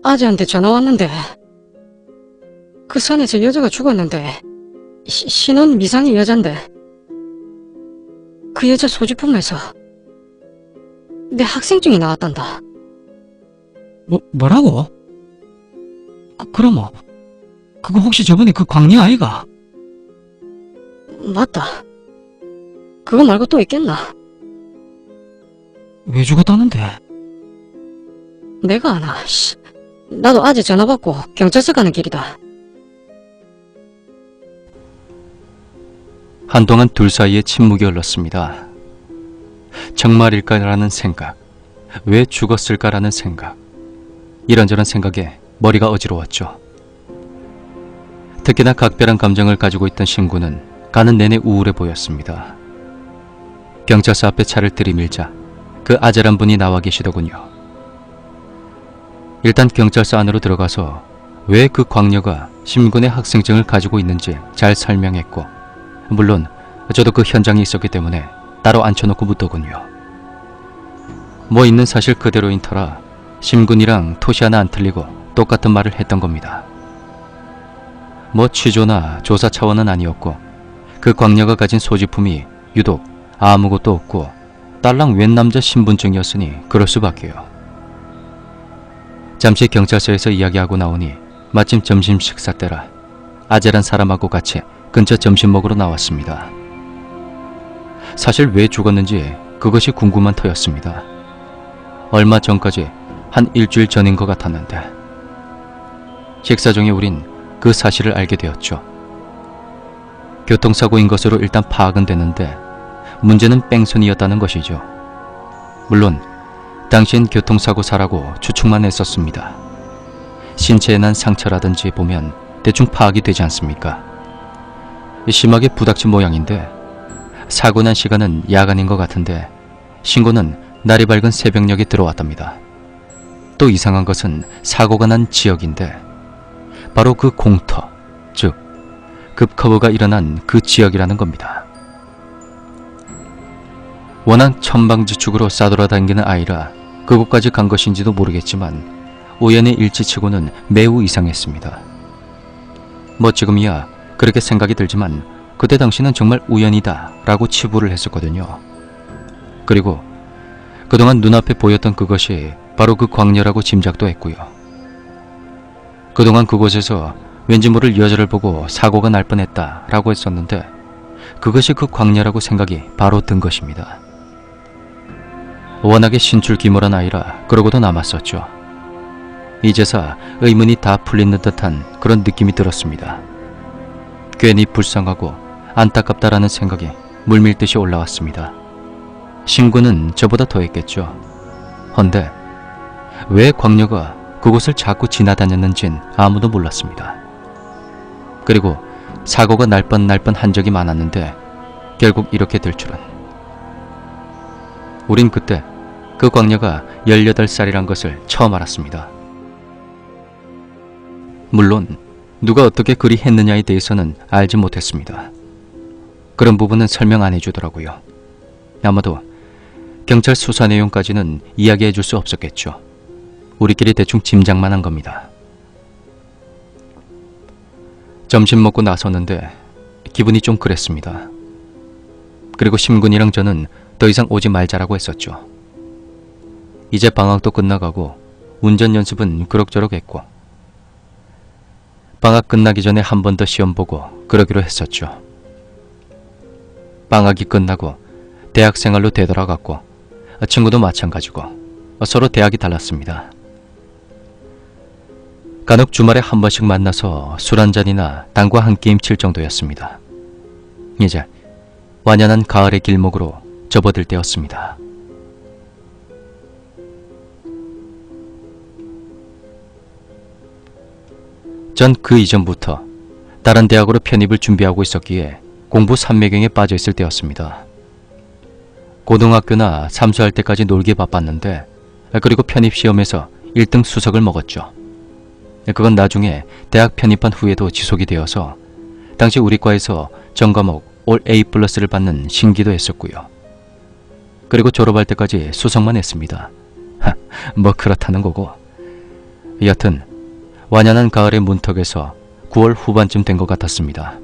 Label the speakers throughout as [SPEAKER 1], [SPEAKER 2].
[SPEAKER 1] 아재한테 전화 왔는데 그 산에서 여자가 죽었는데 신혼 미상의 여잔데 그 여자 소지품에서 내 학생증이 나왔단다.
[SPEAKER 2] 뭐라고? 그럼 그거 혹시 저번에 그 광녀 아이가?
[SPEAKER 1] 맞다. 그거 말고 또 있겠나?
[SPEAKER 2] 왜 죽었다는데?
[SPEAKER 1] 내가 아나. 나도 아재 전화 받고 경찰서 가는 길이다.
[SPEAKER 3] 한동안 둘 사이에 침묵이 흘렀습니다. 정말일까라는 생각, 왜 죽었을까라는 생각, 이런저런 생각에 머리가 어지러웠죠. 특히나 각별한 감정을 가지고 있던 신구는 가는 내내 우울해 보였습니다. 경찰서 앞에 차를 들이밀자 그 아재란 분이 나와 계시더군요. 일단 경찰서 안으로 들어가서 왜 그 광녀가 신군의 학생증을 가지고 있는지 잘 설명했고, 물론 저도 그 현장에 있었기 때문에 따로 앉혀놓고 묻더군요. 뭐 있는 사실 그대로인 터라 심군이랑 토시 하나 안 틀리고 똑같은 말을 했던 겁니다. 뭐 취조나 조사 차원은 아니었고 그 광녀가 가진 소지품이 유독 아무것도 없고 딸랑 웬 남자 신분증이었으니 그럴 수밖에요. 잠시 경찰서에서 이야기하고 나오니 마침 점심 식사 때라 아재란 사람하고 같이 근처 점심 먹으러 나왔습니다. 사실 왜 죽었는지 그것이 궁금한 터였습니다. 얼마 전까지 한 일주일 전인 것 같았는데 식사 중에 우린 그 사실을 알게 되었죠. 교통사고인 것으로 일단 파악은 되는데 문제는 뺑소니였다는 것이죠. 물론 당시엔 교통사고사라고 추측만 했었습니다. 신체에 난 상처라든지 보면 대충 파악이 되지 않습니까? 심하게 부닥친 모양인데 사고 난 시간은 야간인 것 같은데 신고는 날이 밝은 새벽녘에 들어왔답니다. 또 이상한 것은 사고가 난 지역인데 바로 그 공터, 즉 급커브가 일어난 그 지역이라는 겁니다. 워낙 천방지축으로 싸돌아다니는 아이라 그곳까지 간 것인지도 모르겠지만 우연의 일치치고는 매우 이상했습니다. 뭐 지금이야 그렇게 생각이 들지만 그때 당시는 정말 우연이다 라고 치부를 했었거든요. 그리고 그동안 눈앞에 보였던 그것이 바로 그 광녀라고 짐작도 했고요. 그동안 그곳에서 왠지 모를 여자를 보고 사고가 날 뻔했다 라고 했었는데 그것이 그 광녀라고 생각이 바로 든 것입니다. 워낙에 신출귀몰한 아이라 그러고도 남았었죠. 이제서 의문이 다 풀리는 듯한 그런 느낌이 들었습니다. 괜히 불쌍하고 안타깝다라는 생각이 물밀듯이 올라왔습니다. 신구는 저보다 더했겠죠. 헌데 왜 광녀가 그곳을 자꾸 지나다녔는진 아무도 몰랐습니다. 그리고 사고가 날 뻔한 적이 많았는데 결국 이렇게 될 줄은. 우린 그때 그 광녀가 18살이란 것을 처음 알았습니다. 물론 누가 어떻게 그리 했느냐에 대해서는 알지 못했습니다. 그런 부분은 설명 안 해주더라고요. 아마도 경찰 수사 내용까지는 이야기해 줄 수 없었겠죠. 우리끼리 대충 짐작만 한 겁니다. 점심 먹고 나섰는데 기분이 좀 그랬습니다. 그리고 심군이랑 저는 더 이상 오지 말자라고 했었죠. 이제 방학도 끝나가고 운전 연습은 그럭저럭 했고 방학 끝나기 전에 한 번 더 시험 보고 그러기로 했었죠. 방학이 끝나고 대학생활로 되돌아갔고 친구도 마찬가지고 서로 대학이 달랐습니다. 간혹 주말에 한 번씩 만나서 술 한잔이나 당구 한 게임 칠 정도였습니다. 이제 완연한 가을의 길목으로 접어들 때였습니다. 전 그 이전부터 다른 대학으로 편입을 준비하고 있었기에 공부 삼매경에 빠져 있을 때였습니다. 고등학교나 삼수할 때까지 놀기에 바빴는데 그리고 편입시험에서 1등 수석을 먹었죠. 그건 나중에 대학 편입한 후에도 지속이 되어서 당시 우리 과에서 전과목 올 A+를 받는 신기도 했었고요. 그리고 졸업할 때까지 수석만 했습니다. 뭐 그렇다는 거고 여튼 완연한 가을의 문턱에서 9월 후반쯤 된 것 같았습니다.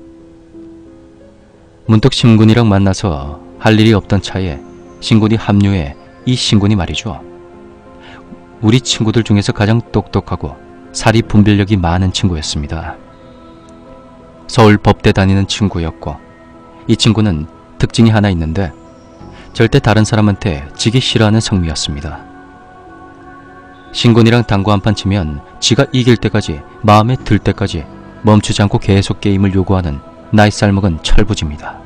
[SPEAKER 3] 문득 신군이랑 만나서 할 일이 없던 차에 신군이 합류해 이 신군이 말이죠. 우리 친구들 중에서 가장 똑똑하고 사리 분별력이 많은 친구였습니다. 서울 법대 다니는 친구였고 이 친구는 특징이 하나 있는데 절대 다른 사람한테 지기 싫어하는 성미였습니다. 신군이랑 당구 한판 치면 지가 이길 때까지 마음에 들 때까지 멈추지 않고 계속 게임을 요구하는 나이 쌀먹은 철부지입니다.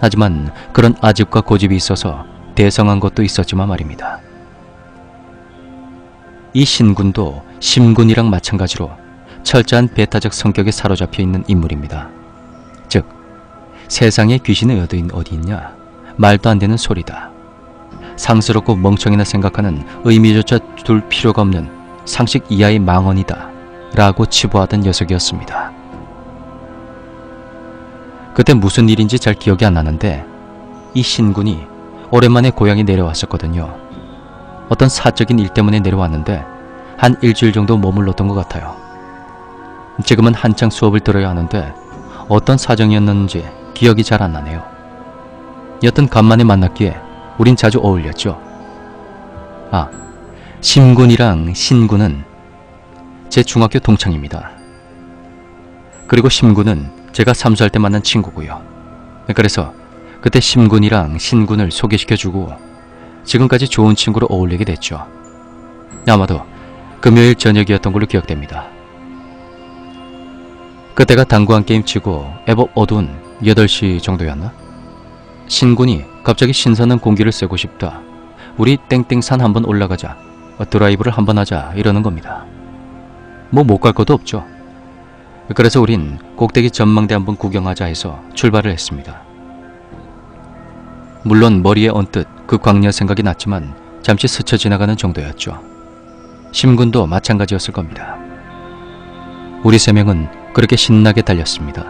[SPEAKER 3] 하지만 그런 아집과 고집이 있어서 대성한 것도 있었지만 말입니다. 이 신군도 심군이랑 마찬가지로 철저한 배타적 성격에 사로잡혀 있는 인물입니다. 즉 세상에 귀신의 여도인 어디 있냐? 말도 안 되는 소리다. 상스럽고 멍청이나 생각하는 의미조차 둘 필요가 없는 상식 이하의 망언이다 라고 치부하던 녀석이었습니다. 그때 무슨 일인지 잘 기억이 안 나는데 이 신군이 오랜만에 고향에 내려왔었거든요. 어떤 사적인 일 때문에 내려왔는데 한 일주일 정도 머물렀던 것 같아요. 지금은 한창 수업을 들어야 하는데 어떤 사정이었는지 기억이 잘 안 나네요. 여튼 간만에 만났기에 우린 자주 어울렸죠. 아, 심군이랑 신군은 제 중학교 동창입니다. 그리고 심군은 제가 삼수할 때 만난 친구고요. 그래서 그때 심군이랑 신군을 소개시켜주고 지금까지 좋은 친구로 어울리게 됐죠. 아마도 금요일 저녁이었던 걸로 기억됩니다. 그때가 당구 한 게임 치고 애법 어두운 8시 정도였나? 신군이 갑자기 신선한 공기를 쐬고 싶다. 우리 땡땡산 한번 올라가자. 드라이브를 한번 하자. 이러는 겁니다. 뭐 못 갈 것도 없죠. 그래서 우린 꼭대기 전망대 한번 구경하자 해서 출발을 했습니다. 물론 머리에 언뜻 그 광야 생각이 났지만 잠시 스쳐 지나가는 정도였죠. 심군도 마찬가지였을 겁니다. 우리 3명은 그렇게 신나게 달렸습니다.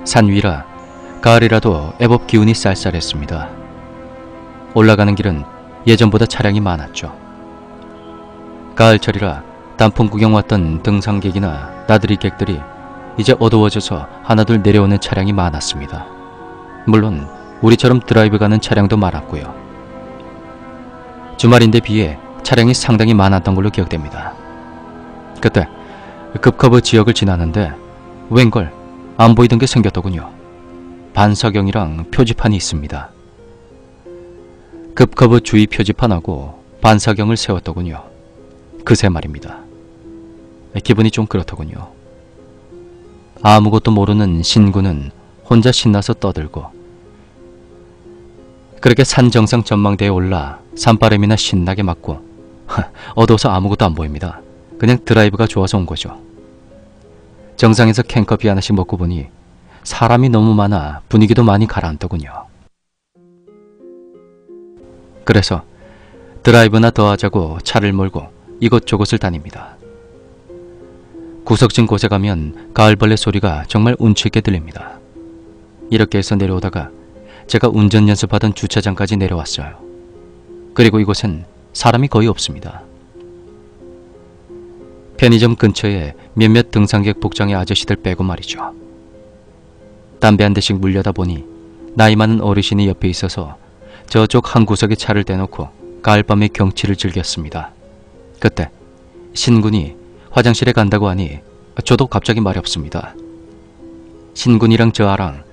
[SPEAKER 3] 산 위라 가을이라도 애법 기운이 쌀쌀했습니다. 올라가는 길은 예전보다 차량이 많았죠. 가을철이라 단풍 구경 왔던 등산객이나 나들이 객들이 이제 어두워져서 하나둘 내려오는 차량이 많았습니다. 물론 우리처럼 드라이브 가는 차량도 많았고요. 주말인데 비해 차량이 상당히 많았던 걸로 기억됩니다. 그때 급커브 지역을 지나는데 웬걸 안 보이던 게 생겼더군요. 반사경이랑 표지판이 있습니다. 급커브 주의 표지판하고 반사경을 세웠더군요. 그새 말입니다. 기분이 좀 그렇더군요. 아무것도 모르는 신군은 혼자 신나서 떠들고 그렇게 산 정상 전망대에 올라 산바람이나 신나게 맞고 어두워서 아무것도 안 보입니다. 그냥 드라이브가 좋아서 온 거죠. 정상에서 캔커피 하나씩 먹고 보니 사람이 너무 많아 분위기도 많이 가라앉더군요. 그래서 드라이브나 더 하자고 차를 몰고 이곳저곳을 다닙니다. 구석진 곳에 가면 가을벌레 소리가 정말 운치 있게 들립니다. 이렇게 해서 내려오다가 제가 운전 연습하던 주차장까지 내려왔어요. 그리고 이곳엔 사람이 거의 없습니다. 편의점 근처에 몇몇 등산객 복장의 아저씨들 빼고 말이죠. 담배 한 대씩 물려다 보니 나이 많은 어르신이 옆에 있어서 저쪽 한 구석에 차를 대놓고 가을밤의 경치를 즐겼습니다. 그때 신군이 화장실에 간다고 하니 저도 갑자기 말이 없습니다. 신군이랑 저아랑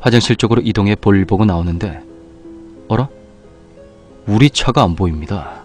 [SPEAKER 3] 화장실 쪽으로 이동해 볼일 보고 나오는데 어라? 우리 차가 안 보입니다.